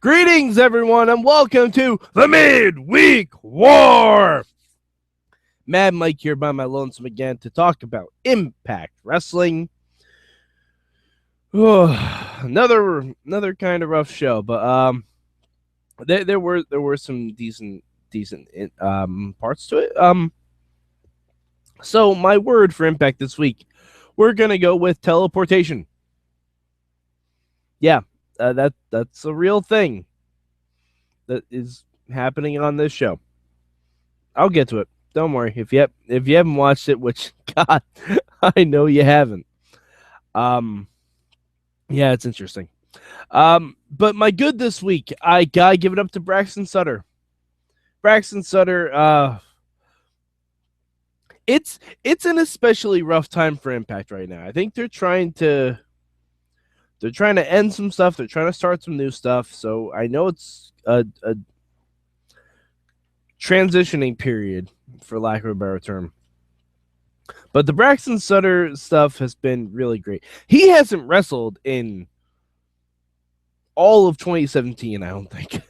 Greetings, everyone, and welcome to the Midweek War. Mad Mike here by my lonesome again to talk about Impact Wrestling. Another kind of rough show, but there were some decent parts to it. So my word for Impact this week, we're gonna go with teleportation. Yeah, that's a real thing that is happening on this show. I'll get to it. Don't worry. If you haven't watched it, which God, I know you haven't. Yeah, it's interesting. But my good this week, I gotta give it up to Braxton Sutter. Braxton Sutter, it's an especially rough time for Impact right now. I think they're trying to end some stuff. They're trying to start some new stuff. So I know it's a transitioning period, for lack of a better term. But the Braxton Sutter stuff has been really great. He hasn't wrestled in all of 2017, I don't think.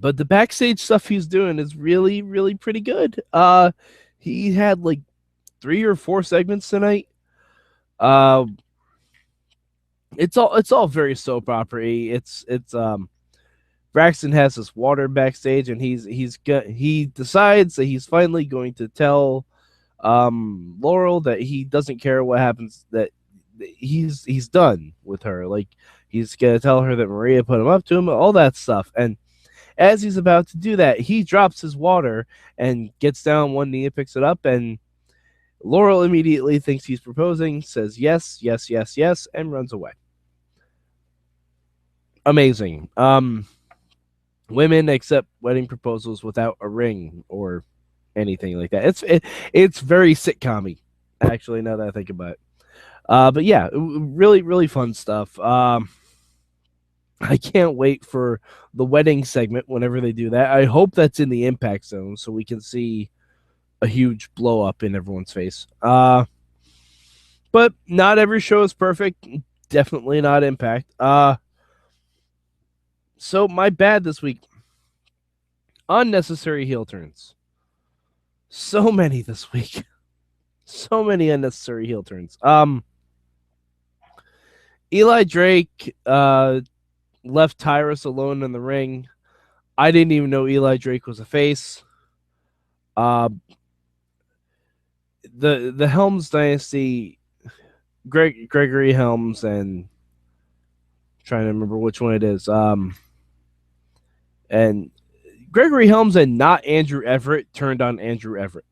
But the backstage stuff he's doing is really, really pretty good. He had like 3 or 4 segments tonight. It's all very soap opera-y. It's Braxton has this water backstage, and he decides that he's finally going to tell Laurel that he doesn't care what happens, that he's done with her. Like, he's gonna tell her that Maria put him up to him, all that stuff. And as he's about to do that, he drops his water and gets down on one knee and picks it up, and Laurel immediately thinks he's proposing, says yes, yes, yes, yes, and runs away. Amazing. Women accept wedding proposals without a ring or anything like that. It's very sitcom-y, actually, now that I think about it. But yeah, really, really fun stuff. I can't wait for the wedding segment whenever they do that. I hope that's in the Impact Zone so we can see a huge blow up in everyone's face. But not every show is perfect. Definitely not Impact. So my bad this week. Unnecessary heel turns. So many this week. So many unnecessary heel turns. Eli Drake left Tyrus alone in the ring. I didn't even know Eli Drake was a face. The Helms dynasty, Gregory Helms, and I'm trying to remember which one it is. And Gregory Helms and not Andrew Everett turned on Andrew Everett.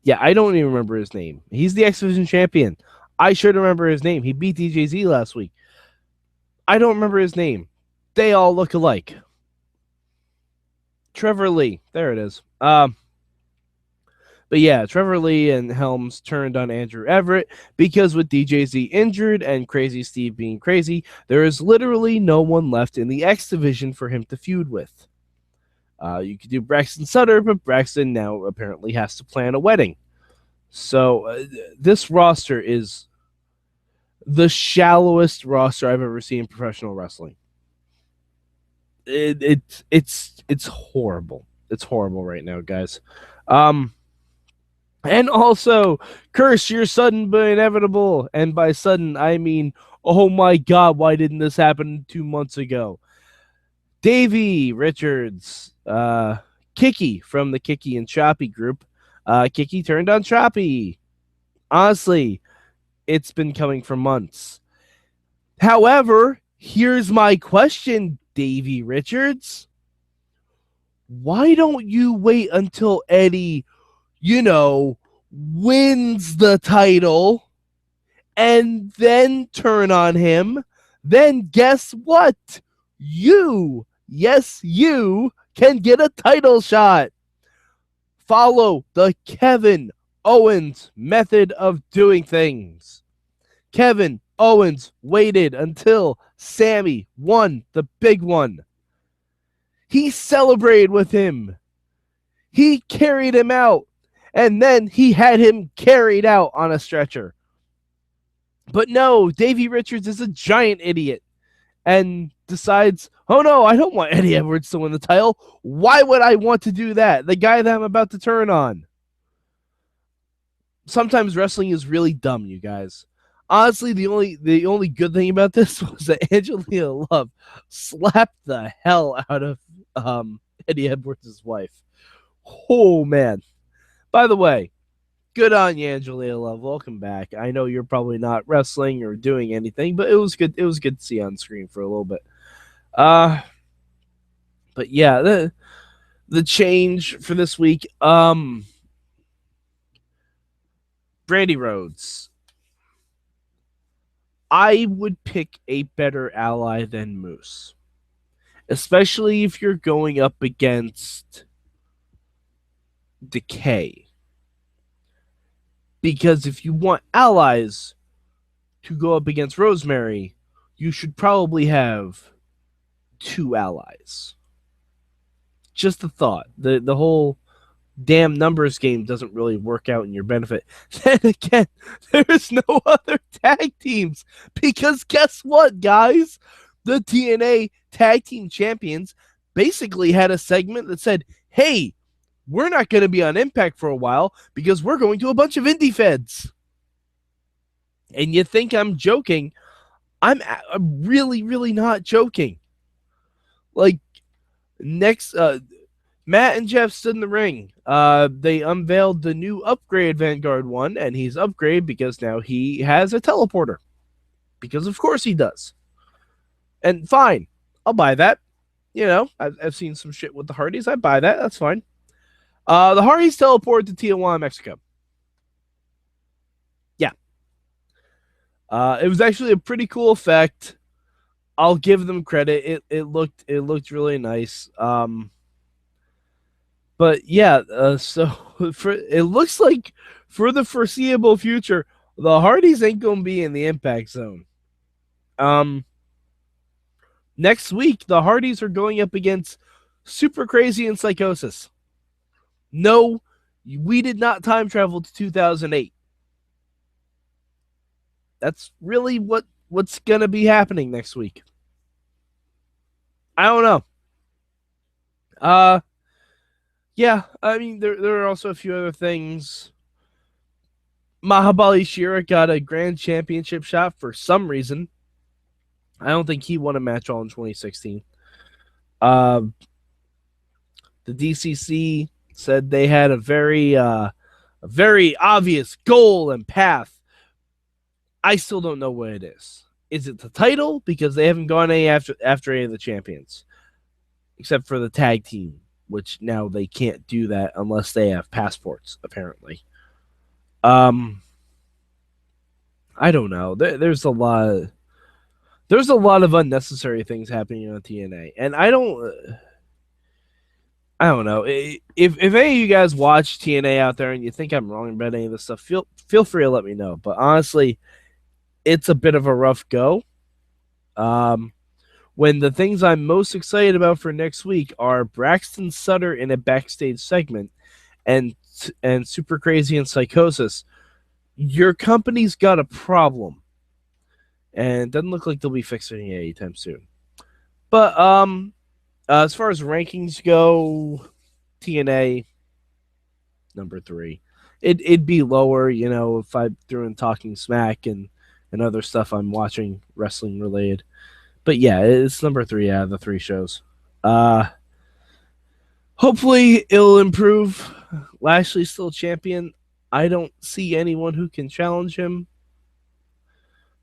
Yeah, I don't even remember his name. He's the X Division champion. I should remember his name. He beat DJZ last week. I don't remember his name. They all look alike. Trevor Lee. There it is. But yeah, Trevor Lee and Helms turned on Andrew Everett because with DJZ injured and Crazy Steve being crazy, there is literally no one left in the X Division for him to feud with. You could do Braxton Sutter, but Braxton now apparently has to plan a wedding. So this roster is the shallowest roster I've ever seen in professional wrestling. It's horrible. It's horrible right now, guys. And also, curse your sudden but inevitable. And by sudden, I mean, oh my God, why didn't this happen 2 months ago? Davey Richards, Kiki from the Kiki and Choppy group. Kiki turned on Choppy. Honestly, it's been coming for months. However, here's my question, Davey Richards. Why don't you wait until Eddie, wins the title and then turn on him? Then guess what? You can get a title shot. Follow the Kevin Owens method of doing things. Kevin Owens waited until Sammy won the big one. He celebrated with him. He carried him out. And then he had him carried out on a stretcher. But no, Davey Richards is a giant idiot. and decides, oh no, I don't want Eddie Edwards to win the title. Why would I want to do that? The guy that I'm about to turn on. Sometimes wrestling is really dumb, you guys. Honestly, the only good thing about this was that Angelina Love slapped the hell out of Eddie Edwards' wife. Oh man. By the way, good on you, Angelina Love. Welcome back. I know you're probably not wrestling or doing anything, but it was good. It was good to see on screen for a little bit. But yeah, the change for this week. Brandi Rhodes. I would pick a better ally than Moose, especially if you're going up against Decay. Because if you want allies to go up against Rosemary, you should probably have 2 allies. Just a thought. The whole damn numbers game doesn't really work out in your benefit. Then again, there's no other tag teams. Because guess what, guys? The TNA Tag Team Champions basically had a segment that said, hey, we're not going to be on Impact for a while because we're going to a bunch of indie feds. And you think I'm joking. I'm really, really not joking. Like, next, Matt and Jeff stood in the ring. They unveiled the new upgrade Vanguard 1, and he's upgraded because now he has a teleporter. Because of course he does. And fine, I'll buy that. You know, I've seen some shit with the Hardys. I buy that. That's fine. The Hardys teleported to Tijuana, Mexico. Yeah. It was actually a pretty cool effect. I'll give them credit. It looked really nice. But yeah, so it looks like for the foreseeable future, the Hardys ain't gonna be in the Impact Zone. Next week, the Hardys are going up against Super Crazy and Psychosis. No, we did not time travel to 2008. That's really what's gonna be happening next week. I don't know. Yeah, I mean there are also a few other things. Mahabali Shira got a grand championship shot for some reason. I don't think he won a match all in 2016. The DCC said they had a very obvious goal and path. I still don't know what it is. Is it the title? Because they haven't gone any after any of the champions, except for the tag team, which now they can't do that unless they have passports, apparently. I don't know. There's a lot of unnecessary things happening on TNA, and I don't know. If any of you guys watch TNA out there and you think I'm wrong about any of this stuff, feel free to let me know. But honestly, it's a bit of a rough go. When the things I'm most excited about for next week are Braxton Sutter in a backstage segment and Super Crazy and Psychosis, your company's got a problem. And it doesn't look like they'll be fixing it anytime soon. But as far as rankings go, TNA number 3. It'd be lower, you know, if I threw in Talking Smack and other stuff I'm watching wrestling related. But yeah, it's number 3 out of the 3 shows. Hopefully it'll improve. Lashley's still champion. I don't see anyone who can challenge him.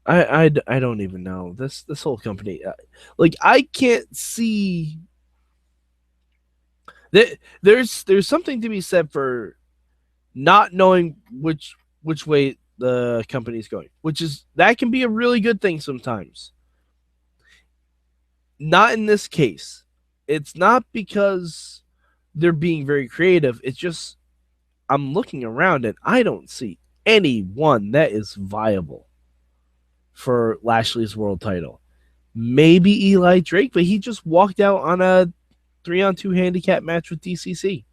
I don't even know this whole company. Like, I can't see that there's something to be said for not knowing which way the company's going, that can be a really good thing sometimes. Not in this case. It's not because they're being very creative. It's just I'm looking around and I don't see anyone that is viable for Lashley's world title. Maybe Eli Drake, but he just walked out on a 3-on-2 handicap match with DCC.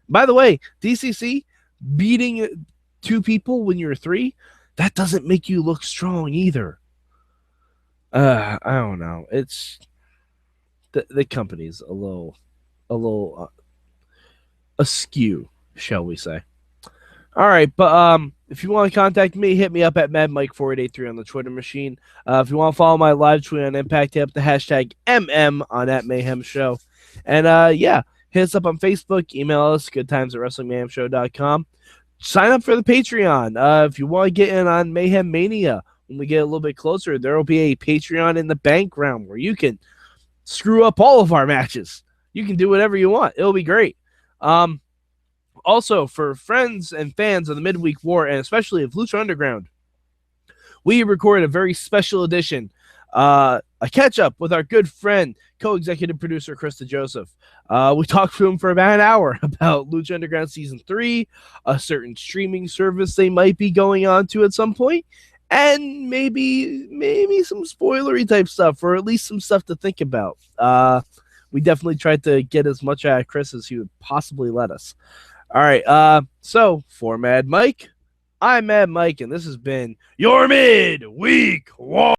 By the way, DCC beating 2 people when you're 3, that doesn't make you look strong either. I don't know. It's the company's a little askew, shall we say? All right, but if you want to contact me, hit me up at MadMike4883 on the Twitter machine. If you want to follow my live tweet on Impact, hit up the hashtag MM on that Mayhem Show. And yeah, hit us up on Facebook, email us, goodtimes at WrestlingMayhemShow.com. Sign up for the Patreon. If you want to get in on Mayhem Mania, when we get a little bit closer, there will be a Patreon in the background where you can screw up all of our matches. You can do whatever you want. It'll be great. Also, for friends and fans of the Midweek War, and especially of Lucha Underground, we recorded a very special edition, a catch-up with our good friend, co-executive producer, Krista Joseph. We talked to him for about an hour about Lucha Underground Season 3, a certain streaming service they might be going on to at some point, and maybe some spoilery type stuff, or at least some stuff to think about. We definitely tried to get as much out of Chris as he would possibly let us. All right, so for Mad Mike, I'm Mad Mike, and this has been your Midweek War.